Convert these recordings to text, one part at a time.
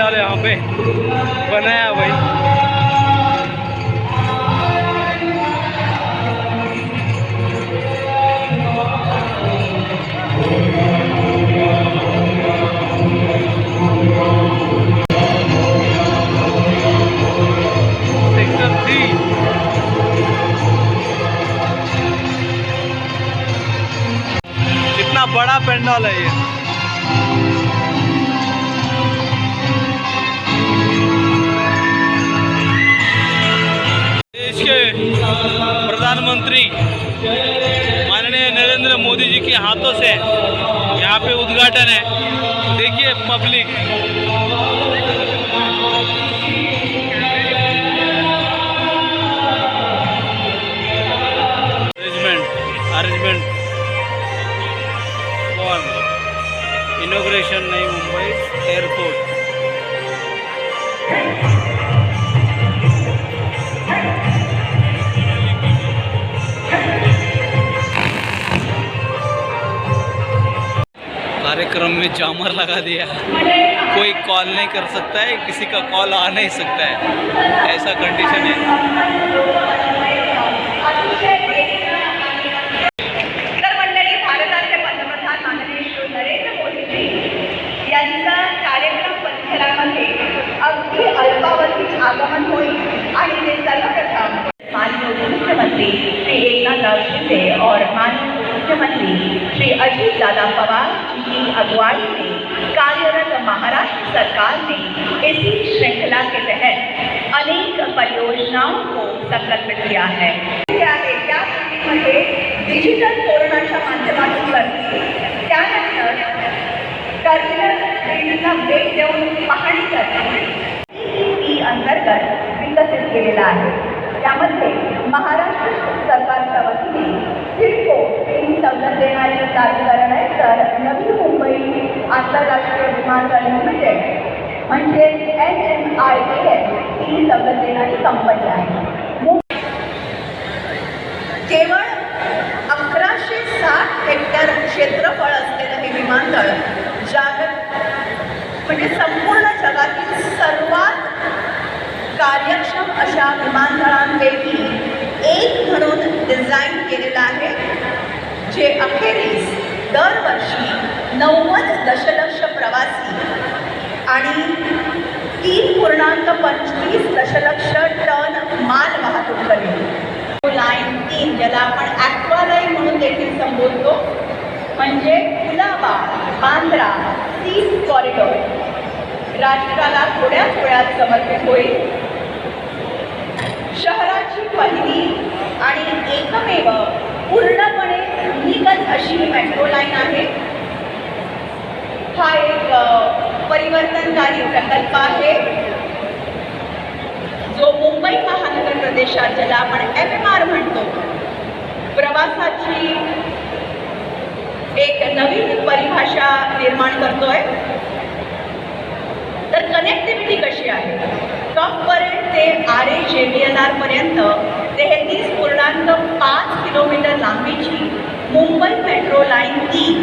पंडाल यहाँ पे बनाया भाई। सेक्टर 3 कितना बड़ा पंडाल है ये। देश के प्रधानमंत्री माननीय नरेंद्र मोदी जी के हाथों से यहाँ पे उद्घाटन है। देखिए पब्लिक अरेंजमेंट फॉर इनॉग्रेशन नई मुंबई एयरपोर्ट। कार्यक्रम में जामर लगा दिया, कोई कॉल नहीं कर सकता है, किसी का कॉल आ नहीं सकता है, ऐसा कंडीशन है। अगदी अल्पावधीत आगमन होईल आणि ते सर्वप्रथम माननीय मुख्यमंत्री श्री एकनाथ शिंदे और माननीय मुख्यमंत्री श्री अजीत दादा पवार जी की अगुवाई में कार्यरत महाराष्ट्र सरकार ने इसी श्रृंखला के तहत अनेक परियोजनाओं को संकल्पित किया है। त्यामध्ये डिजिटल कोरोनाच्या माध्यमातून त्यानंतर टर्मिनल स्क्रीनला भेट देऊन पाहणी करणे अंतर्गत विकसित केलेला आहे। त्यामध्ये महाराष्ट्र सरकारच्या वतीने सिडको ही सवलत देणारी प्राधिकरण आहे, तर नवी मुंबई आंतरराष्ट्रीय विमानतळ लिमिटेड म्हणजे NMIAL ही सवलत देणारी कंपनी आहे। केवळ 1160 हेक्टर क्षेत्रफळ असलेलं हे विमानतळ म्हणजे संपूर्ण जगातील सर्वात कार्यक्षम अशा विमानतळांपैकी एक म्हणून डिझाईन केलेलं आहे, जे अखेरीस दरवर्षी 90 दशलक्ष प्रवासी आणि 3.25 दशलक्ष टन माल वाहतूक करेल। लाईन 3 ज्याला आपण ॲक्वा लाईन म्हणून देखील संबोधतो, म्हणजे कुलाबा बांद्रा सी कॉरिडॉर राष्ट्राला थोड्याच वेळात समर्पित होईल। शहराची पहिली आणि एकमेव पूर्णपणे भूमिगत अशी मेट्रो लाईन आहे। हा एक परिवर्तनकारी प्रकल्प आहे, जो मुंबई महानगर प्रदेशात ज्याला आपण MMR म्हणतो, प्रवासाची एक नवीन परिभाषा निर्माण करतोय। तर कनेक्टिव्हिटी कशी आहे? कप परेड ते RAJBLR पर्यंत 33.5 किलोमीटर लांबीची मुंबई मेट्रो लाईन 3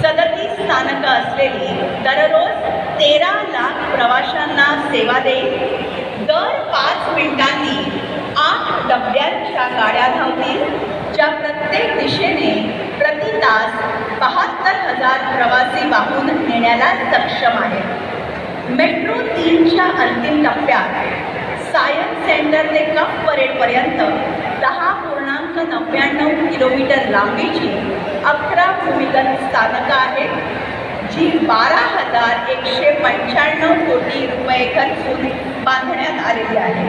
37 स्थानकं असलेली दररोज 13 लाख प्रवाशांना सेवा देईल। दर 5 मिनिटांनी 8 डब्यांच्या गाड्या धावतील, ज्या प्रत्येक दिशेने प्रति तास 72,000 प्रवासी वाहून नेण्याला सक्षम आहेत। मेट्रो 3च्या अंतिम टप्प्यात सायन्स सेंटर ते कप परेडपर्यंत 10.99 किलोमीटर लांबीची 11 भूमिगत स्थानकं आहेत, जी 12,195 कोटी रुपये खर्चून बांधण्यात आलेली आहे।